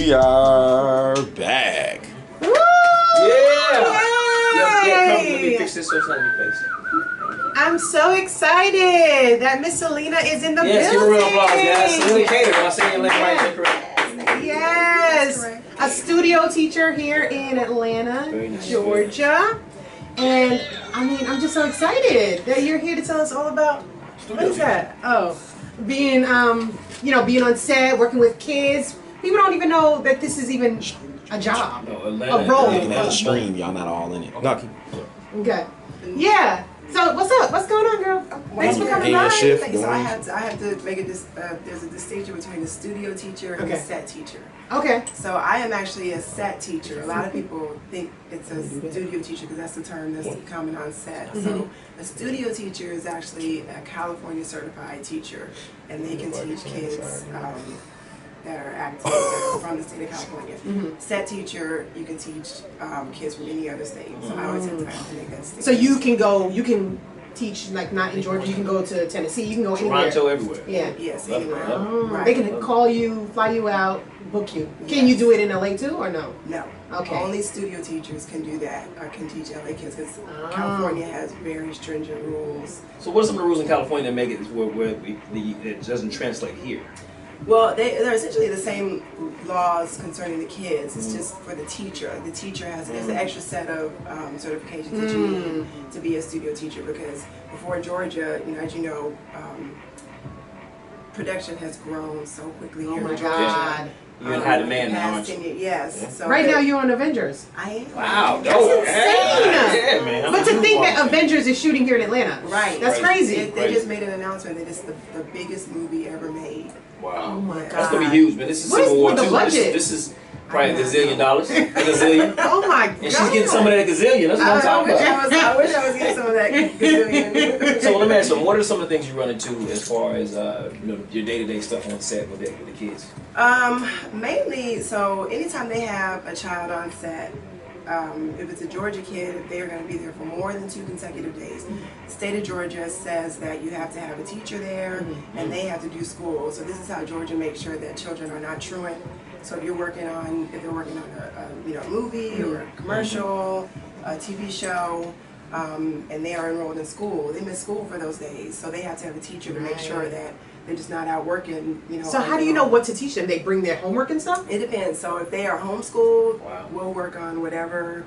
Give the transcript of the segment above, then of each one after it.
We are back. Woo! Yeah! Yeah, come, let me fix this so it's not in your face. I'm so excited that Miss Celena is in the building. Yes, give a real applause, guys. Celena Cater. When I say your name right, correct. Yes, a studio teacher here in Atlanta, nice. Georgia. And I mean, I'm just so excited that you're here to tell us all about, what is that? Oh, being, being on set, working with kids. People don't even know that this is even a job, a role. Looking at the stream, y'all not all in it. Okay. Okay. Yeah. So what's up? What's going on, girl? Thanks for coming by. So I have to make there's a distinction between a studio teacher and a set teacher. Okay. So I am actually a set teacher. A lot of people think it's a studio teacher because that's the term that's common on set. So a studio teacher is actually a California certified teacher, and they can teach kids that are active from the state of California. Set teacher, you can teach kids from any other state. So I always have to make that distinction. So you can teach, like, not in Georgia, you can go to Tennessee, you can go anywhere. Toronto, everywhere. Yeah. Yes, anywhere. Right. They can call you, fly you out, book you. Can you do it in LA too, or no? No. Okay. Only studio teachers can do that, or can teach LA kids, because California has very stringent rules. So what are some of the rules in California that make it where it doesn't translate here? Well, they're essentially the same laws concerning the kids. It's just for the teacher. The teacher there's an extra set of certifications that you need to be a studio teacher, because before Georgia, as you know, production has grown so quickly here in Georgia. God. You're in high demand now, aren't you? Yes. Yeah. So Right now you're on Avengers. I am. Wow. That's insane. Yeah, man. But to think that Avengers is shooting here in Atlanta. Right. That's crazy. They just made an announcement that it's the biggest movie ever made. Wow. Oh my God. That's going to be huge, man. This is What is Civil War the II. budget? This is probably $1 gazillion. $1 gazillion. Oh my God. And she's getting some of that gazillion. That's what I'm talking about. I wish I was getting some of that gazillion. So let me ask you, what are some of the things you run into as far as your day-to-day stuff on set with the kids? Mainly, so anytime they have a child on set, if it's a Georgia kid, they're going to be there for more than 2 consecutive days. The state of Georgia says that you have to have a teacher there, and they have to do school. So this is how Georgia makes sure that children are not truant. So if they're working on a movie or a commercial, a TV show, and they are enrolled in school, they miss school for those days. So they have to have a teacher to make sure that they're just not out working, So how do you know what to teach them? They bring their homework and stuff? It depends. So if they are homeschooled, we'll work on whatever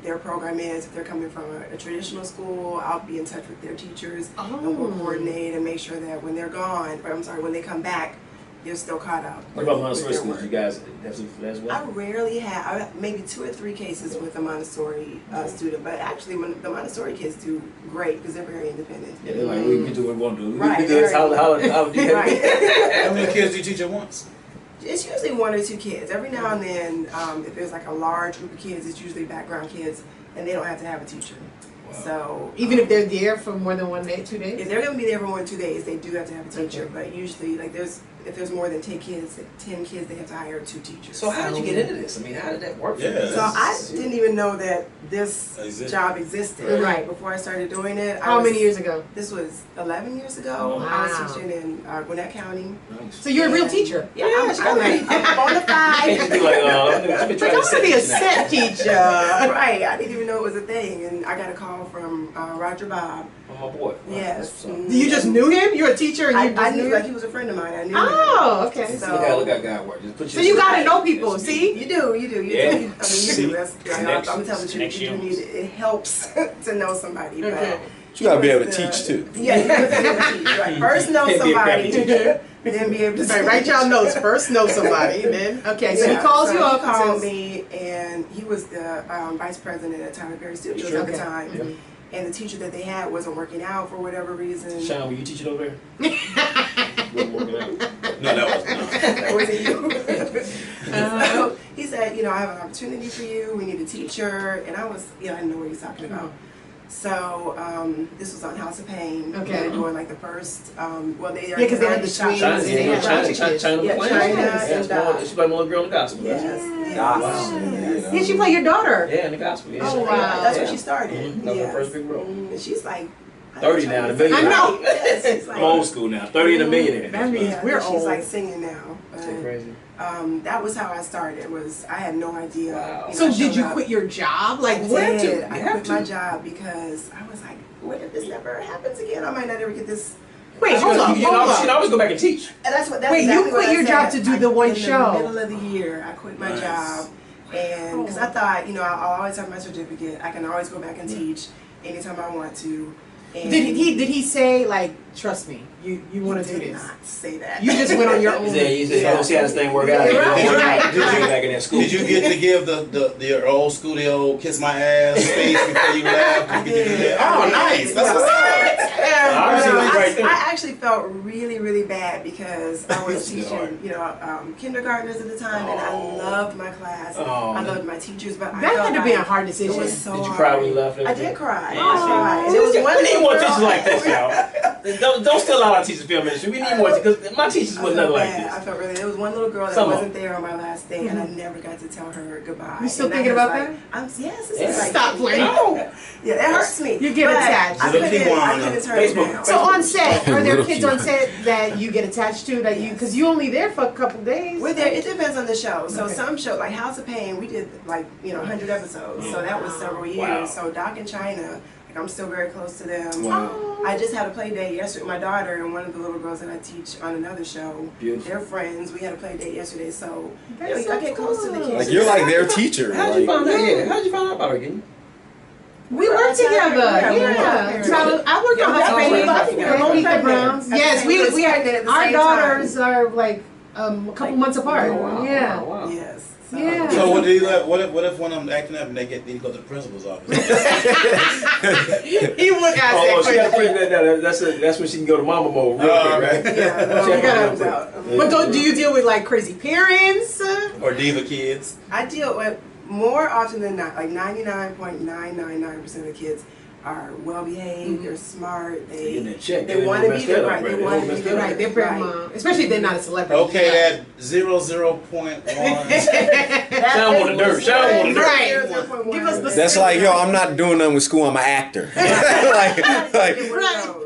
their program is. If they're coming from a traditional school, I'll be in touch with their teachers and we'll coordinate and make sure that when they're gone, when they come back, they're still caught up. What about Montessori schools? You guys have some as well? I rarely have, maybe 2 or 3 cases with a Montessori student, but actually the Montessori kids do great because they're very independent. Yeah, they're like, we can do what we want to do. Right. We good. How do you How many kids do you teach at once? It's usually 1 or 2 kids. Every now and then, if there's like a large group of kids, it's usually background kids, and they don't have to have a teacher. Wow. So even if they're there for more than 1 day, 2 days? If they're going to be there for more than 2 days, they do have to have a teacher. But usually, like if there's more than 10 kids, they have to hire 2 teachers. So how did you get into this? I mean, how did that work? Yeah. So I didn't even know that this job existed. Right before I started doing it. How many years ago? This was 11 years ago. Wow. I was teaching in Gwinnett County. Nice. So you're a real teacher? Yeah, I'm bona fide. You can't just be like, I've been trying I want to be a set teacher. Right, I didn't even know it was a thing, and I got a call from Roger Bob. Oh, my boy. Yes. You just knew him? You're a teacher and you I just knew knew like him? he was a friend of mine. I knew him. Oh, okay. So, Look how God works. Just put So you got to know people, Yes, see? You do. You Yeah. do. I mean, you do. That's, I'm telling you, you do need it. It helps to know somebody. Okay. But You gotta be able to teach too. Yeah, you have to be able to teach. Right. First know Can't be a somebody, crappy then be able to Right, write y'all notes. First know somebody. Then okay, so he calls you up. He called me, and he was the vice president at Tyler Perry Studios at the time. Yep. And the teacher that they had wasn't working out for whatever reason. Sean, were you teaching over there? Wasn't working out. No, that was not. That wasn't you. So he said, I have an opportunity for you. We need a teacher. And I was, I didn't know what he was talking about. So this was on House of Pain. Okay. They were doing like the first, they are because they had the twins. China, and they had China, kids. China, Yeah, playing. China Yes, and she's like my little girl in the gospel. Yes. Wow. Did she play your daughter? Yeah, in the gospel. Yeah. Oh, wow. That's where she started. That was her first big role. And she's like 30 now, and a millionaire. I know. Yes, she's like, I'm old school now. 30 and a millionaire. That means yeah, we're she's old. like singing now. so crazy. That was how I started. I had no idea. Wow. So did you quit your job? Like, I did. to? I quit my job because I was like, what if this never happens again? I might not ever get this. Wait, hold on. You can always go back and teach. And that's Wait, exactly you what quit I your said. job to do the one show? In the middle of the year, I quit my job, and because I thought, I'll always have my certificate. I can always go back and teach anytime I want to. And Did he say, like, trust me, you want to do did this? not say that. You just went on your own. He said, "Don't see how this thing work out." Right. Did you back in that school? Did you get to give the old school, the old kiss my ass face before you left? I did. Oh, nice. That's what's up. I actually felt really, really bad because I was teaching, kindergartners at the time, and I loved my class. I loved my teachers, but that had to be a hard It decision. was so Did you hard. cry when you left? I did cry. Yeah, I cried. There was we one need little more girl- teachers like this, y'all. Don't steal out our teachers' film ministry. We need more because my teachers was nothing like I this. felt really. There was one little girl that Some of wasn't there on my last day, and I never got to tell her goodbye. You still And thinking was about like, that? Yes. This Yeah. is like, Stop playing. No. Yeah, it hurts me. You get but attached. I couldn't turn it Facebook. down. So on set, are there Little kids cute. on set that you get attached to because you only there for a couple days? We're there. It depends on the show. So Okay. some shows, like House of Pain, we did 100 episodes. So that was several years. Wow. So Doc in China, I'm still very close to them. Wow. I just had a play date yesterday with my daughter and one of the little girls that I teach on another show. Beautiful. They're friends. We had a play date yesterday, so That's I get close to the cool. kids. Like, you're like their teacher. How'd you find out? Like, Yeah. How'd you find out about her again? We work together. Yeah. So I worked on House of Pain. The Browns. Yes, we had our daughters are like a couple months apart. Oh, wow. Yeah. Wow. Yes. So, Yeah. So what do you let? What if one of them acting up and they go to the principal's office? He would ask Oh, that she got question. that's when she can go to mama mode real Oh, quick, right? right. Yeah, Well, we we gotta- gotta- But do you deal with like crazy parents? Or diva kids? I deal with more often than not, like 99.999% of the kids are well behaved, they're smart, Getting that check. they want to be messed there, up, right? They right? want to be Messed there, up. Right, they're pretty mom, especially if they're not a celebrity. Okay, that 0.1. Shout on the dirt. Shout on the dirt. Right. Give us the That's like, yo, I'm not doing nothing with school. I'm an actor.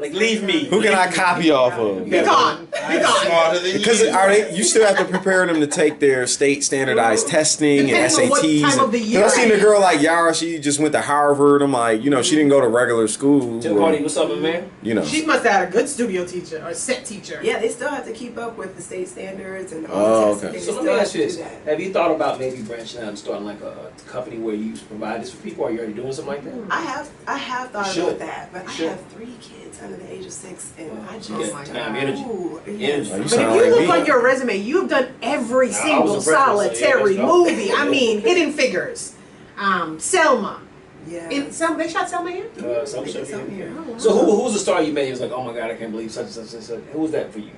Like, leave me. Who can I copy off of? Be gone. I'm smarter than Because you. you still have to prepare them to take their state standardized testing and Depending on what SATs. time of the year. Because I seen a girl like Yara, she just went to Harvard. I'm like, she didn't go to regular school. Tim Cardi, what's up, man? She must have had a good studio teacher or set teacher. Yeah, they still have to keep up with the state standards and all Oh, the tests. okay. They So let still me have ask to you do this. that. Have you thought about maybe branching out and starting like a company where you provide this for people? Are you already doing something like that? I have thought Should. about that, but Should. I have 3 kids under the age of 6, and I just Yeah, my time, God. energy. Ooh, Energy. yes. Oh, you But sound if you like look me. on your resume, you've done every single was a breakfast, so yeah, solitary let's go. movie. I mean, Hidden Figures, Selma. Yeah. They shot Selma here. Some They did shit something here. here. So who's the star you made? It was like, oh my god, I can't believe such and such and such. Who was that for you?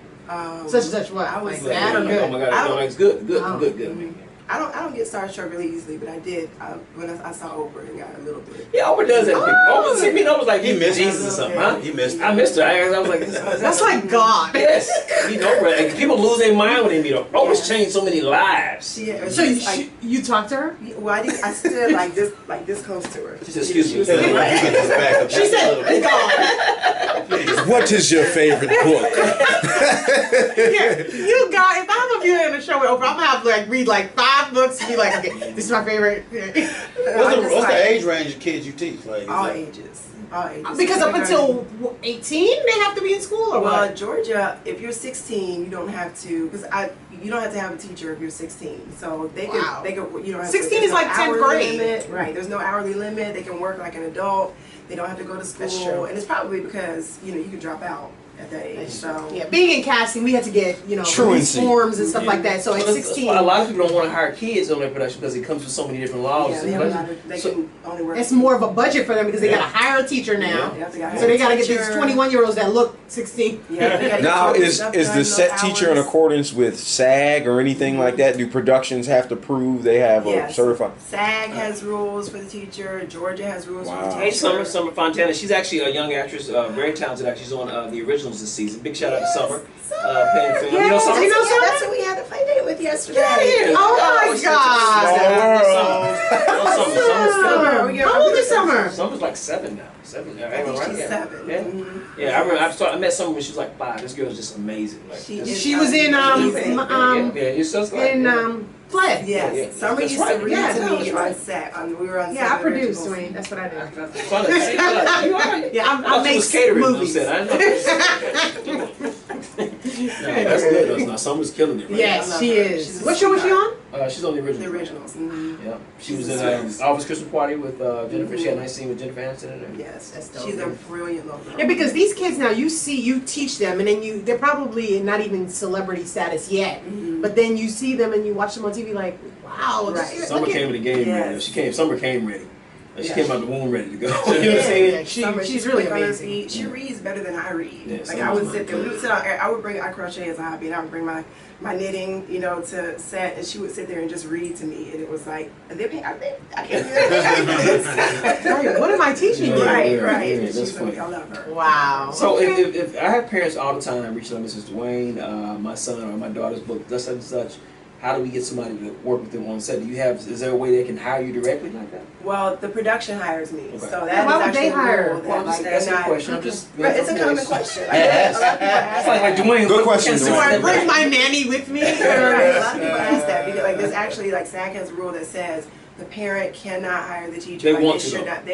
Such and such what? I was Like like, bad or Like, good? oh my god, I no, don't- it's good, good, Oh. good. I don't get starstruck really easily, but I did when I saw Oprah and got a little bit. Yeah, Oprah does that. Oh. Oprah, see me, I was like, He missed Jesus her. or something, huh? He missed her. I missed her. I was like, That's like God. yes. You know, Oprah. Like, people lose their mind when they meet her. Oprah's changed so many lives. So you talked to her? Well, I stood like this close to her. She said, excuse me. She said, God. What is your favorite book? Yeah, you got. If I'm gonna be in a show with Oprah, I'm gonna have to read 5 books and be like, okay, this is my favorite. What's the age range of kids you teach? Like, All is ages. All ages. Because up until 18, they have to be in school, or Well, what? Georgia, if you're 16, you don't have to, you don't have to have a teacher if you're 16. So they Wow. could, you don't have 16 to, is like 10th hourly grade. limit. Right, there's no hourly limit. They can work like an adult. They don't have to go to school. That's true. And it's probably because, you can drop out at that age. So Yeah, being in casting, we had to get Truancy. forms and stuff like that. So at Well, 16, a lot of people don't want to hire kids on their production because it comes with so many different laws. yeah, they have a lot of, they can only work. it's more of a budget for them because they Yeah. gotta hire a teacher now. They have to hire So they a gotta get these teacher. 21-year-olds that look 16. Yeah, they gotta get now all this is stuff the done, set those teacher in hours. accordance with SAG or anything like that? Do productions have to prove they have a Yes. certified? SAG has rules for the teacher. Georgia has rules for the Wow. teacher. Hey, Summer Fontana. She's actually a young actress, very talented. Actually, she's on the originals this season. Big shout out to Summer. Paying film. Yes, You know Summer? you know Summer? That's who we had a play date with yesterday. Yeah. Oh my she's God. Summer. Summer. How old is Summer? Summer's like 7 now. 7. I think she's 7. Yeah. Mm-hmm. Yeah, I remember. I met someone when she was like 5. This girl is just amazing. Like, She was in your son's like Play. Yes. Yeah. Summer That's used right. to read Yeah, to no, me that's on right. set. We were on set. Yeah, I of the produced, originals. Dwayne. That's what I did. Fun. See, you are. Yeah, I thought you make was catering movies. on set. I know. No, that's good though. Now Summer's killing it right Yes, she is. She's a What show was she on? She's on the original. The originals. Mm-hmm. Yeah. She was in Office Christmas Party with Jennifer. She had a nice scene with Jennifer Aniston in there. Yes, That's dope. she's a brilliant little girl. Yeah, because these kids now, you teach them, and then they're probably not even celebrity status yet. Mm-hmm. But then you see them and you watch them on TV, like, wow. Right. Summer came in the game ready. Summer came ready. She came out the womb ready to go. You know what I'm saying? She's really quick on her amazing. feet. She reads better than I read. Yeah, like I would sit there. We would sit on. I crochet as a hobby, and I would bring my knitting, to set, and she would sit there and just read to me, and it was like, I can't do that. Right, what am I teaching you? Right. Yeah, that's She's funny. I love her. Wow. So if I have parents all the time reaching out, Mrs. Dwayne, my son or my daughter's book, such and such, how do we get somebody to work with them on set? Is there a way they can hire you directly like that? Well, the production hires me, Okay. so that Why is would actually they a hire? rule Well, I'm that, just like, asking they're a not. question. I'm just Right, it's a common question. Like, a lot of people ask like Dwayne. Good question, Do I bring my nanny with me? Right, a lot of people ask that because like there's actually like SAG has a rule that says the parent cannot hire the teacher. They like, want they to, should though. not.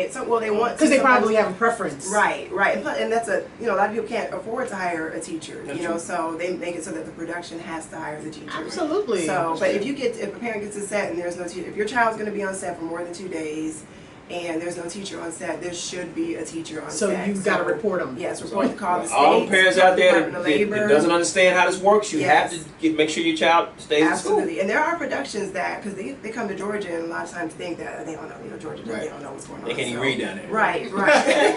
They want Because they sometimes- probably have a preference. Right, and that's a a lot of people can't afford to hire a teacher. That's true. So they make it so that the production has to hire the teacher. Absolutely. So, but if a parent gets a set and there's no teacher, if your child's going to be on set for more than 2 days, and there's no teacher on set, there should be a teacher on So set. you've got to report them. Yes, report the call the state. All the parents out there Department of that Labor. doesn't understand how this works, you Yes. have to make sure your child stays in school. Absolutely, and there are productions that because they come to Georgia and a lot of times think that they don't know, Georgia, Right. they don't know what's going on. They can't even so- read down there. Right.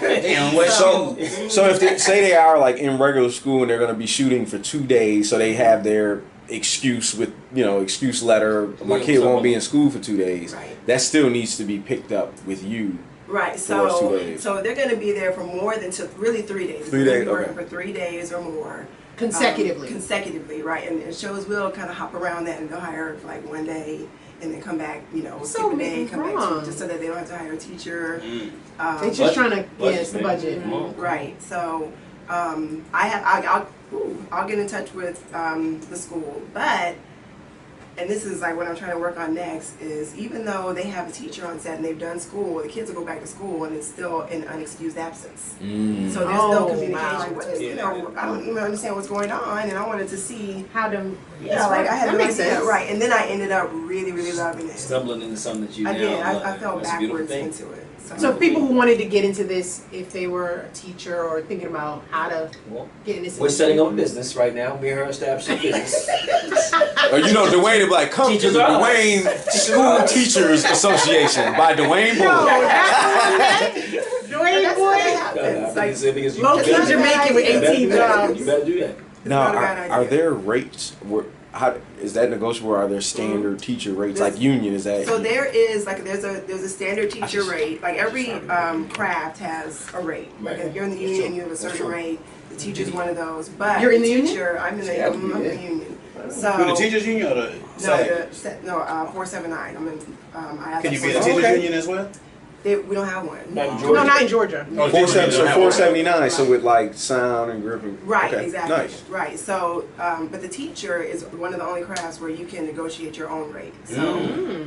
Damn, so if they say they are like in regular school and they're going to be shooting for 2 days, so they have their excuse with excuse letter. My kid won't be in school for 2 days. Right. That still needs to be picked up with you. Right, For those 2 days. so they're going to be there for more than 3 days. 3 They're days, gonna be working okay. for 3 days or more. Consecutively. Consecutively, right. And shows will kind of hop around that and they'll hire for like 1 day and then come back, So skip a day, come back wrong. to just so that they don't have to hire a teacher. They're just Budget. trying to, it's the Budget, budget. man. Come on. Right. So I'll get in touch with the school, but. And this is like what I'm trying to work on next is even though they have a teacher on set and they've done school, the kids will go back to school and it's still an unexcused absence. So there's no communication. Wow. What is, I don't even understand what's going on, and I wanted to see. How to, Like I had that no makes idea, sense. right? And then I ended up really, really loving it. Stumbling into something that you I now did. love. I fell That's a beautiful backwards thing. into it. So people who wanted to get into this, if they were a teacher or thinking about how to Well, get in this. we're setting up a business right now. Me and her establishing a business. Or Dwayne would be like, come to Teachers the are us. Dwayne School Teachers Association by Dwayne No, Boyd. that's Dwayne That's Boy. what happens. I think it's Low key Jamaican with You better 18 do that. jobs. You better do that. Now, not a bad are idea. there rates? How is that negotiable? Are there standard teacher rates like union? Is that So there is there's a standard teacher rate. Like every craft has a rate. Like if you're in the union, you have a certain rate. The teacher's one of those. But You're in the the union? teacher, I'm in Yeah, the union. So For the teachers union or the SAG? no, 479. I'm in. I Can you be in the the teachers Okay. union as well? We don't have one. Not in No, Georgia. not in Georgia. Oh, teachers union don't have one. 479. So with like sound and gripping. Right, Okay, exactly. Nice. Right. So, but the teacher is one of the only crafts where you can negotiate your own rate. So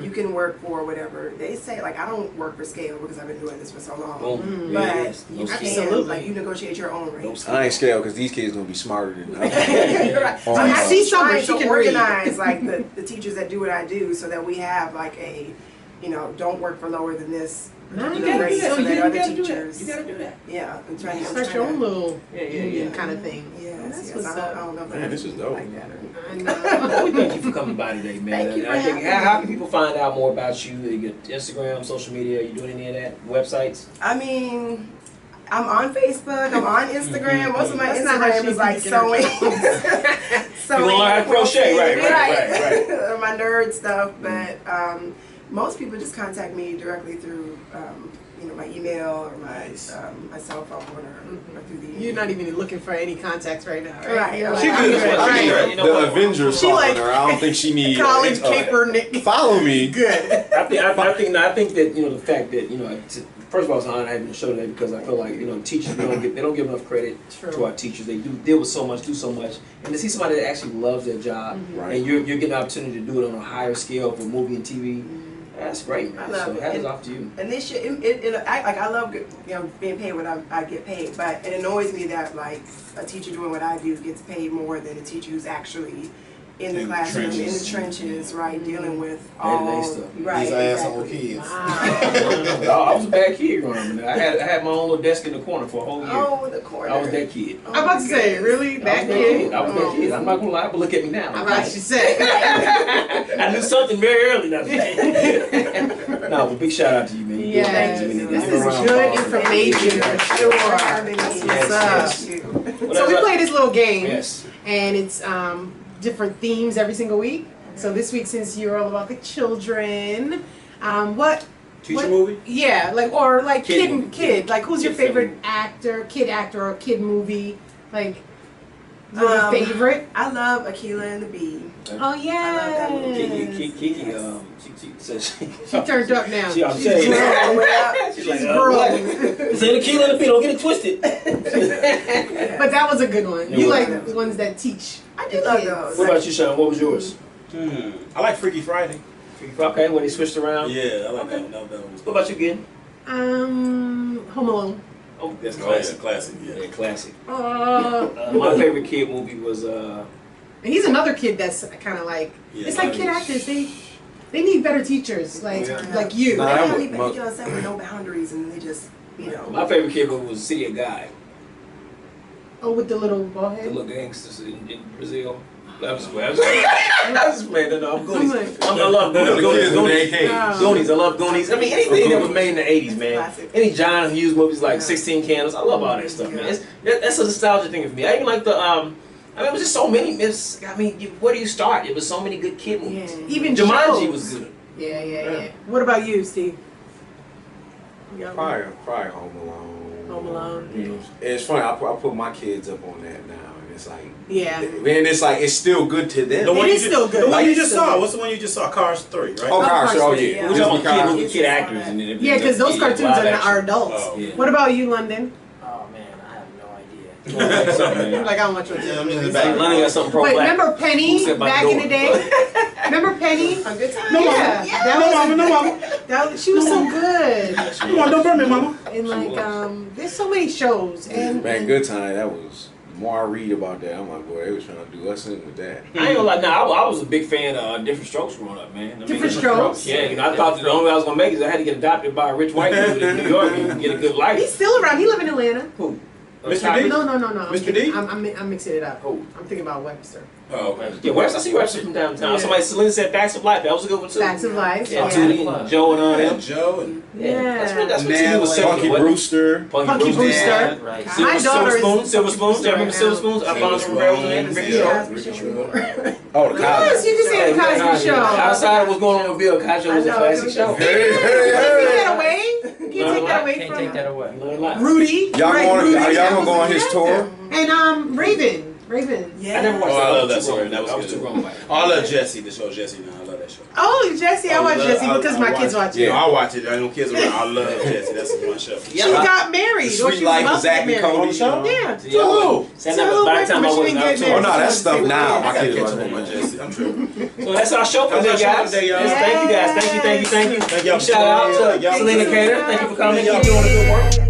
you can work for whatever they say. Like I don't work for scale because I've been doing this for so long. Boom. But Yeah, yes. you No can, Absolutely. like you negotiate your own rate. I ain't scared because these kids gonna be smarter than I. You're right. Oh, I'm my actually God. See something, trying she to can read. organize like the teachers that do what I do so that we have like a, don't work for lower than this. No, you particular gotta rate do that. so that You other gotta do that. teachers. You gotta do that. Yeah, I'm trying to Start your own little Yeah. union kind of thing. Yes, That's yes. what's I up. don't know if Man, I this is can dope. like that or I know. Well, we thank you for coming by today, man. Thank you for I think, having how me. can people find out more about you? You get Instagram, social media. Are you doing any of that? Websites? I mean, I'm on Facebook. I'm on Instagram. Most of my That's not how Instagram she is like speaks in her sewing. Sewing. You wanna learn how to crochet, right. My nerd stuff, but most people just contact me directly through my email or my cell phone or through the. You're not even looking for any contacts right now, right? Right. You're She like, good I'm as good. well. Right. Right. You know The what? Avengers She talking like- to her. I don't think she need. College Caper Nick. Follow me. Good. I think that the fact that the first of all, it's an honor having the show today because I feel like teachers they don't give enough credit True. to our teachers. They do deal with so much, do so much, and to see somebody that actually loves their job Right. and you're getting the opportunity to do it on a higher scale for movie and TV. That's great, man. I love So it. hats off to you. And this shit, I love being paid what I get paid, but it annoys me that like a teacher doing what I do gets paid more than a teacher who's actually in the classroom, in the trenches, right, dealing with all Day-to-day stuff. right. These asshole Exactly. kids. I was a bad kid growing up. I had my own little desk in the corner for a whole year. Oh, the corner. I was that kid. I'm about to say, really? That kid? I was that kid. I'm not gonna lie, but look at me now. I'm about to say. I knew something very early. No, but big shout out to you, man. Yes, Thank you. this Give is a round of good applause. information for sure. That's what's up. What So else we I- play this little game, Yes. and it's different themes every single week. So this week, since you're all about the children, what? Teacher movie? Yeah, like Kid movie. kid. Like, who's your Kid favorite film. actor, or kid movie? Like, your favorite? I love Akilah and the Bee. Oh yeah. Kiki, she says She turned up now. She on She's stage. grown. She's She's like, grown. This ain't a key in the feet, don't get it twisted. But that was a good one. It You was. like the ones that teach. I the do love kids. those. What about you, Sean? What was yours? I like Freaky Friday. Okay, when they switched around. Yeah, I like that one. That was What about you, Gid? Home Alone. Oh, that's classic, classic. classic, Yeah, yeah. classic. My My favorite kid movie was And he's another kid that's kind of like Yeah, it's like kid actors. They need better teachers like you. Nah, They that have was- people get on set with no boundaries and they just, my favorite kid movie was City of God. Oh, with the little ball The head. little gangsters in Brazil. I was just playing. No, I'm Goonies. I love Goonies. Goonies. I love Goonies. I mean, anything that was made in the 80s, man. Classic. Any John Hughes movies like 16 Candles. I love all that stuff, man. That's a nostalgia thing for me. I even like the, I mean, it was just so many. Where do you start? It was so many good kid movies. Yeah. Even Jumanji shows. was good. Yeah. What about you, Steve? You got one? Probably Home Alone. Home Alone. Yeah. It's funny. I put my kids up on that now, and it's like, Yeah. man, it's like it's still good to them. The one It you is just- still good. The one It you is just still saw. good. What's the one you just saw? Cars 3, right? Oh, gosh, Cars, oh yeah. yeah. We're talking about Disney kid actors and then Yeah, because those cartoons are adults. Oh, yeah. What about you, London? Oh man, I have no idea. Something, Like, I don't want you Yeah, I'm to. just in the back. Lenny got something pro Wait, black. remember Penny Who said my back door? in the day? Remember Penny? A good time. No, Yeah, mama. that No, was mama. No, mama. she was so good. Come on, don't burn me, mama. And like, there's so many shows. And Man, good time. That was. The more I read about that, I'm like, boy, they was trying to do us in with that. I ain't gonna lie, nah, I was a big fan of Different Strokes growing up, man. I mean, Different Strokes? Yeah, I thought that the only way I was gonna make it is I had to get adopted by a rich white dude in New York and get a good life. He's still around. He live in Atlanta. Who? Mr. D? No. Mr. D? I'm mixing it up. Who? I'm thinking about Webster. Oh, okay. Yeah, Webster, I see Webster from downtown. Yeah. Somebody, Celena said Facts of Life. That was a good one too. Facts of Life. Yeah, Yeah. Tootie and Joe and all them. Joe and That's Yeah. what Now, Celena was saying. Funky wasn't it? Brewster. Punky Brewster. Right. My daughter is Silver Spoons. Brewster I remember right Silver now. Spoons. Alfonso Rivera was in it. Ricky Shaw. Oh, the Yes, Cosby. you just said the Cosby Show. Outside of what's going on with Bill Cosby was a I know, classic it show. was- Hey, Take hey, hey. that away. You can't take that away Can't from take that away. Learn a lot. Rudy. Y'all Right, going? Rudy. Y'all That gonna was go on a his good tour? actor. And Raven. Yeah. I never watched Oh, I that. love that was too story. grown. That was I was good. too grown by it. Oh, I love Jesse, the show Jesse now. I love that show. Oh, Jesse. I watch Jesse because my kids watch Yeah, it. I watch it. I know kids around. I love Jesse. That's my show. She got married. The or Sweet she Life was of Zach about to and get married. Cody show? Yeah. See, I wasn't- So by the time I she was didn't out get too. married. Oh, no, that's stuff now. I My gotta kids catch watch up on my that. Jesse. I'm tripping. So that's our show for That's today, our show guys. today, y'all. Yes, thank you guys. Thank you. Thank y'all for Shout out tuning in. to Y'all Celena Cater. Thank you for coming. Y'all Keep doing the good work.